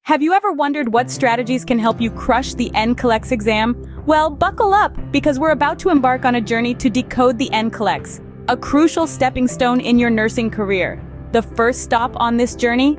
Have you ever wondered what strategies can help you crush the NCLEX exam? Well, buckle up, because we're about to embark on a journey to decode the NCLEX, a crucial stepping stone in your nursing career. The first stop on this journey?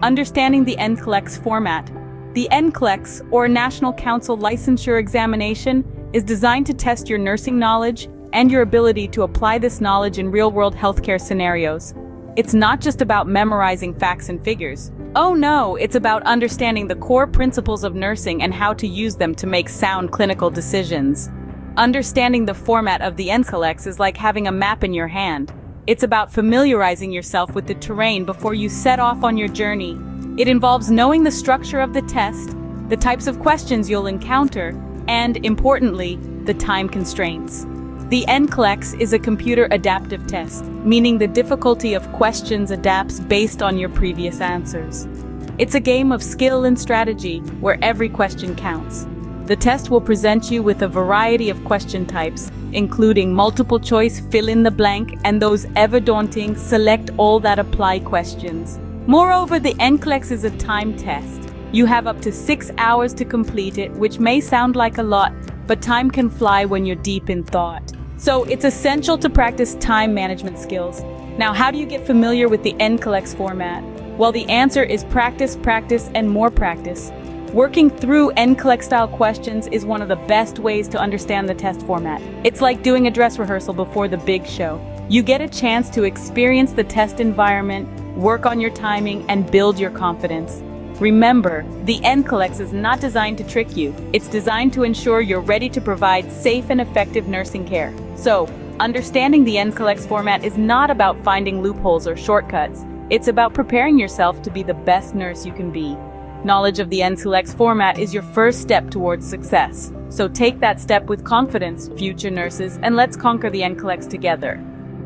Understanding the NCLEX format. The NCLEX, or National Council Licensure Examination, is designed to test your nursing knowledge and your ability to apply this knowledge in real-world healthcare scenarios. It's not just about memorizing facts and figures. Oh no, it's about understanding the core principles of nursing and how to use them to make sound clinical decisions. Understanding the format of the NCLEX is like having a map in your hand. It's about familiarizing yourself with the terrain before you set off on your journey. It involves knowing the structure of the test, the types of questions you'll encounter, and, importantly, the time constraints. The NCLEX is a computer adaptive test, meaning the difficulty of questions adapts based on your previous answers. It's a game of skill and strategy where every question counts. The test will present you with a variety of question types, including multiple choice, fill in the blank, and those ever-daunting select all that apply questions. Moreover, the NCLEX is a time test. You have up to 6 hours to complete it, which may sound like a lot, but time can fly when you're deep in thought. So it's essential to practice time management skills. Now, how do you get familiar with the NCLEX format? Well, the answer is practice, practice, and more practice. Working through NCLEX-style questions is one of the best ways to understand the test format. It's like doing a dress rehearsal before the big show. You get a chance to experience the test environment, work on your timing, and build your confidence. Remember, the NCLEX is not designed to trick you. It's designed to ensure you're ready to provide safe and effective nursing care. So, understanding the NCLEX format is not about finding loopholes or shortcuts. It's about preparing yourself to be the best nurse you can be. Knowledge of the NCLEX format is your first step towards success. So take that step with confidence, future nurses, and let's conquer the NCLEX together.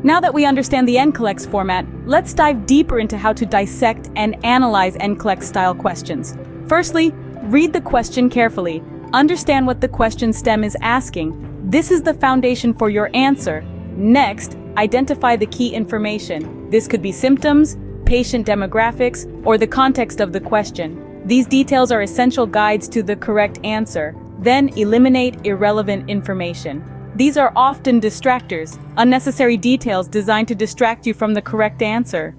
Now that we understand the NCLEX format, let's dive deeper into how to dissect and analyze NCLEX-style questions. Firstly, read the question carefully. Understand what the question stem is asking. This is the foundation for your answer. Next, identify the key information. This could be symptoms, patient demographics, or the context of the question. These details are essential guides to the correct answer. Then eliminate irrelevant information. These are often distractors, unnecessary details designed to distract you from the correct answer.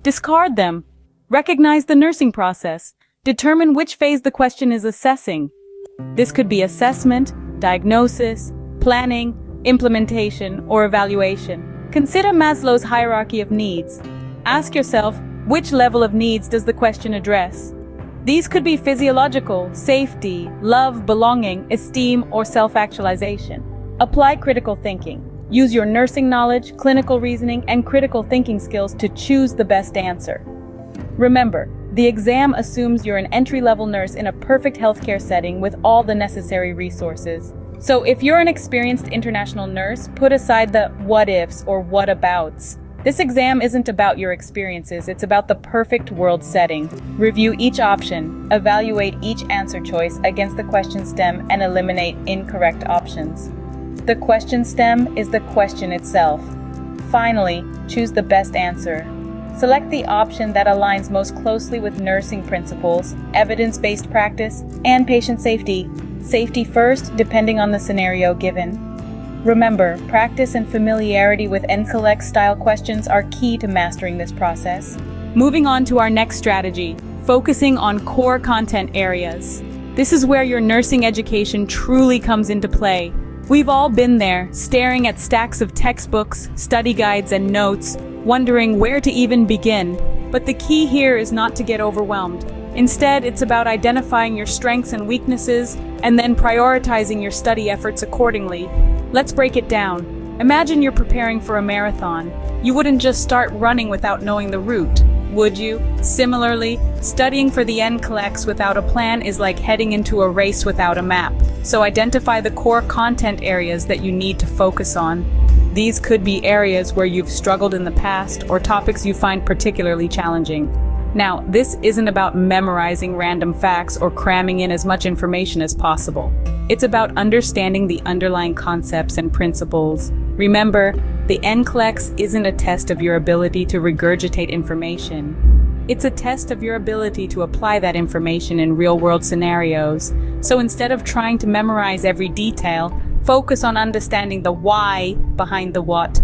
Discard them. Recognize the nursing process. Determine which phase the question is assessing. This could be assessment, diagnosis, planning, implementation, or evaluation. Consider Maslow's hierarchy of needs. Ask yourself, which level of needs does the question address? These could be physiological, safety, love, belonging, esteem, or self-actualization. Apply critical thinking. Use your nursing knowledge, clinical reasoning, and critical thinking skills to choose the best answer. Remember, the exam assumes you're an entry-level nurse in a perfect healthcare setting with all the necessary resources. So if you're an experienced international nurse, put aside the what-ifs or what-abouts. This exam isn't about your experiences, it's about the perfect world setting. Review each option, evaluate each answer choice against the question stem, and eliminate incorrect options. The question stem is the question itself. Finally, choose the best answer. Select the option that aligns most closely with nursing principles, evidence-based practice, and patient safety. Safety first, depending on the scenario given. Remember, practice and familiarity with NCLEX-style questions are key to mastering this process. Moving on to our next strategy, focusing on core content areas. This is where your nursing education truly comes into play. We've all been there, staring at stacks of textbooks, study guides, and notes, wondering where to even begin. But the key here is not to get overwhelmed. Instead, it's about identifying your strengths and weaknesses, and then prioritizing your study efforts accordingly. Let's break it down. Imagine you're preparing for a marathon. You wouldn't just start running without knowing the route, would you? Similarly, studying for the NCLEX without a plan is like heading into a race without a map. So identify the core content areas that you need to focus on. These could be areas where you've struggled in the past or topics you find particularly challenging. Now, this isn't about memorizing random facts or cramming in as much information as possible. It's about understanding the underlying concepts and principles. Remember, the NCLEX isn't a test of your ability to regurgitate information. It's a test of your ability to apply that information in real-world scenarios. So instead of trying to memorize every detail, focus on understanding the why behind the what.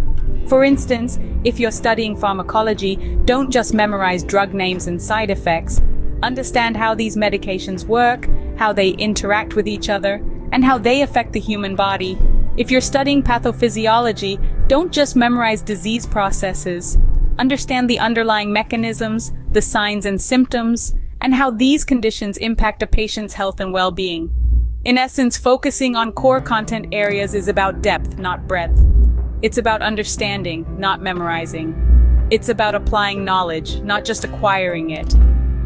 For instance, if you're studying pharmacology, don't just memorize drug names and side effects. Understand how these medications work, how they interact with each other, and how they affect the human body. If you're studying pathophysiology, don't just memorize disease processes. Understand the underlying mechanisms, the signs and symptoms, and how these conditions impact a patient's health and well-being. In essence, focusing on core content areas is about depth, not breadth. It's about understanding, not memorizing. It's about applying knowledge, not just acquiring it.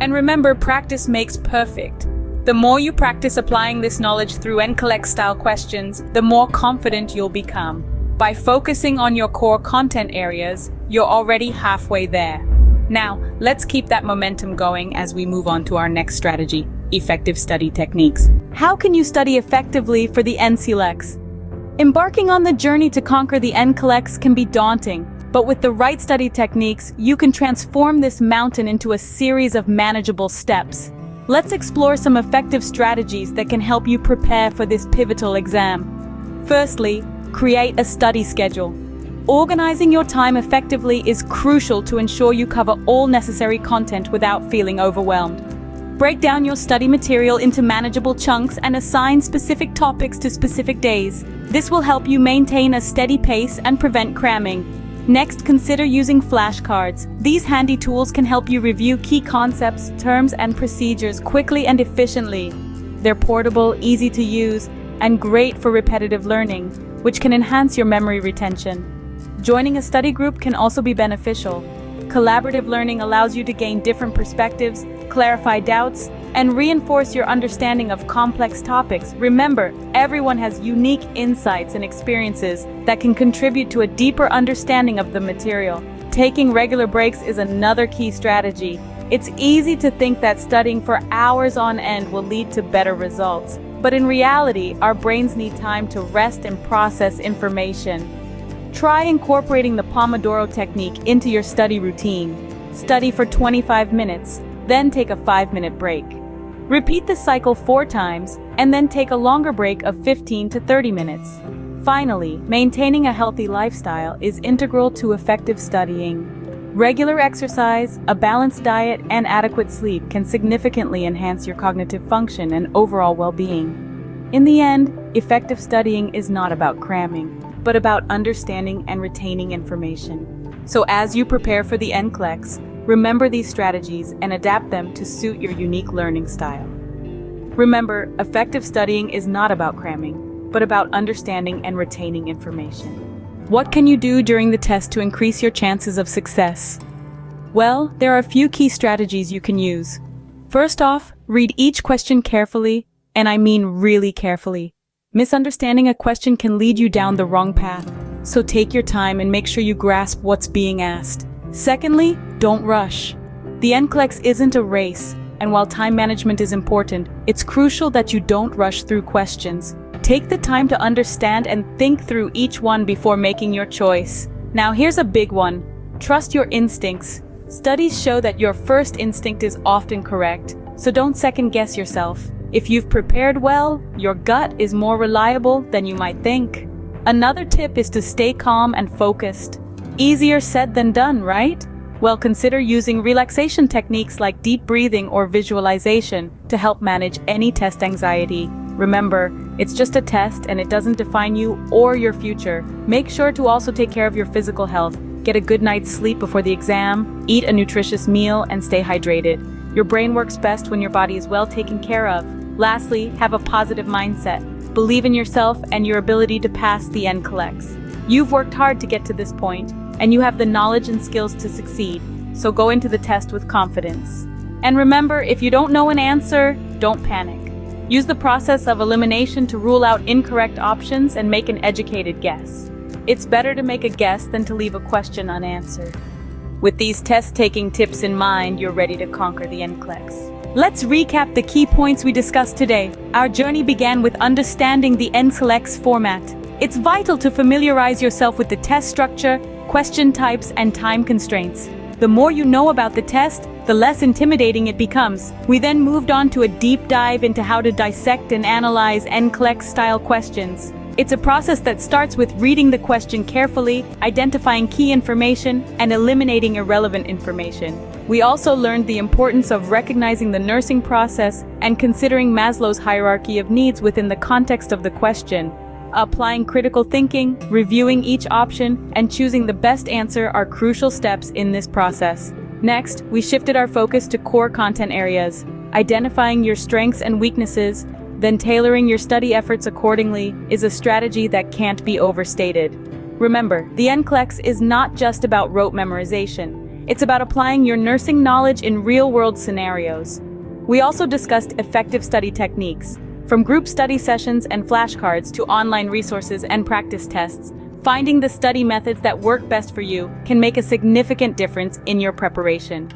And remember, practice makes perfect. The more you practice applying this knowledge through NCLEX style questions, the more confident you'll become. By focusing on your core content areas, you're already halfway there. Now, let's keep that momentum going as we move on to our next strategy, effective study techniques. How can you study effectively for the NCLEX? Embarking on the journey to conquer the NCLEX can be daunting, but with the right study techniques, you can transform this mountain into a series of manageable steps. Let's explore some effective strategies that can help you prepare for this pivotal exam. Firstly, create a study schedule. Organizing your time effectively is crucial to ensure you cover all necessary content without feeling overwhelmed. Break down your study material into manageable chunks and assign specific topics to specific days. This will help you maintain a steady pace and prevent cramming. Next, consider using flashcards. These handy tools can help you review key concepts, terms, and procedures quickly and efficiently. They're portable, easy to use, and great for repetitive learning, which can enhance your memory retention. Joining a study group can also be beneficial. Collaborative learning allows you to gain different perspectives, clarify doubts, and reinforce your understanding of complex topics. Remember, everyone has unique insights and experiences that can contribute to a deeper understanding of the material. Taking regular breaks is another key strategy. It's easy to think that studying for hours on end will lead to better results. But in reality, our brains need time to rest and process information. Try incorporating the Pomodoro technique into your study routine. Study for 25 minutes, then take a 5-minute break. Repeat this cycle 4 times, and then take a longer break of 15 to 30 minutes. Finally, maintaining a healthy lifestyle is integral to effective studying. Regular exercise, a balanced diet, and adequate sleep can significantly enhance your cognitive function and overall well-being. In the end, effective studying is not about cramming, but about understanding and retaining information. So as you prepare for the NCLEX, remember these strategies and adapt them to suit your unique learning style. Remember, effective studying is not about cramming, but about understanding and retaining information. What can you do during the test to increase your chances of success? Well, there are a few key strategies you can use. First off, read each question carefully, and I mean really carefully. Misunderstanding a question can lead you down the wrong path, so take your time and make sure you grasp what's being asked. Secondly, don't rush. The NCLEX isn't a race, and while time management is important, it's crucial that you don't rush through questions. Take the time to understand and think through each one before making your choice. Now here's a big one. Trust your instincts. Studies show that your first instinct is often correct, so don't second-guess yourself. If you've prepared well, your gut is more reliable than you might think. Another tip is to stay calm and focused. Easier said than done, right? Well, consider using relaxation techniques like deep breathing or visualization to help manage any test anxiety. Remember, it's just a test and it doesn't define you or your future. Make sure to also take care of your physical health. Get a good night's sleep before the exam, eat a nutritious meal, and stay hydrated. Your brain works best when your body is well taken care of. Lastly, have a positive mindset. Believe in yourself and your ability to pass the NCLEX. You've worked hard to get to this point, and you have the knowledge and skills to succeed, so go into the test with confidence. And remember, if you don't know an answer, don't panic. Use the process of elimination to rule out incorrect options and make an educated guess. It's better to make a guess than to leave a question unanswered. With these test-taking tips in mind, you're ready to conquer the NCLEX. Let's recap the key points we discussed today. Our journey began with understanding the NCLEX format. It's vital to familiarize yourself with the test structure, question types, and time constraints. The more you know about the test, the less intimidating it becomes. We then moved on to a deep dive into how to dissect and analyze NCLEX-style questions. It's a process that starts with reading the question carefully, identifying key information, and eliminating irrelevant information. We also learned the importance of recognizing the nursing process and considering Maslow's hierarchy of needs within the context of the question. Applying critical thinking, reviewing each option, and choosing the best answer are crucial steps in this process. Next, we shifted our focus to core content areas. Identifying your strengths and weaknesses, then tailoring your study efforts accordingly is a strategy that can't be overstated. Remember, the NCLEX is not just about rote memorization. It's about applying your nursing knowledge in real-world scenarios. We also discussed effective study techniques. From group study sessions and flashcards to online resources and practice tests, finding the study methods that work best for you can make a significant difference in your preparation.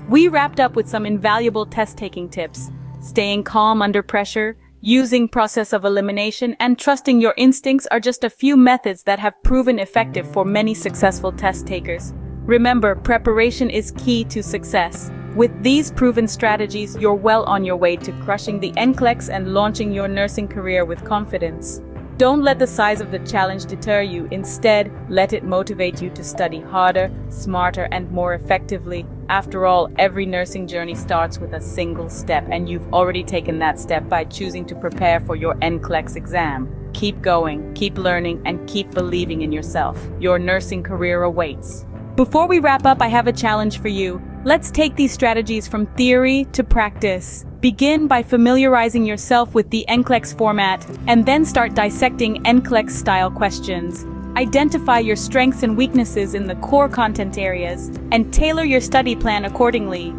We wrapped up with some invaluable test-taking tips: staying calm under pressure, using process of elimination, and trusting your instincts are just a few methods that have proven effective for many successful test takers. Remember, preparation is key to success. With these proven strategies, you're well on your way to crushing the NCLEX and launching your nursing career with confidence. Don't let the size of the challenge deter you. Instead, let it motivate you to study harder, smarter, and more effectively. After all, every nursing journey starts with a single step, and you've already taken that step by choosing to prepare for your NCLEX exam. Keep going, keep learning, and keep believing in yourself. Your nursing career awaits. Before we wrap up, I have a challenge for you. Let's take these strategies from theory to practice. Begin by familiarizing yourself with the NCLEX format, and then start dissecting NCLEX-style questions. Identify your strengths and weaknesses in the core content areas, and tailor your study plan accordingly.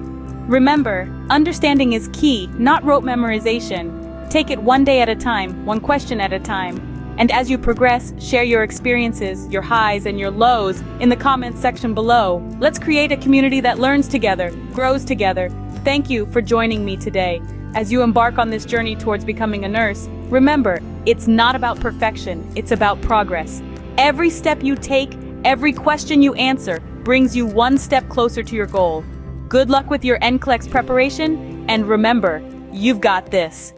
Remember, understanding is key, not rote memorization. Take it one day at a time, one question at a time. And as you progress, share your experiences, your highs and your lows in the comments section below. Let's create a community that learns together, grows together. Thank you for joining me today. As you embark on this journey towards becoming a nurse, remember, it's not about perfection, it's about progress. Every step you take, every question you answer, brings you one step closer to your goal. Good luck with your NCLEX preparation, and remember, you've got this.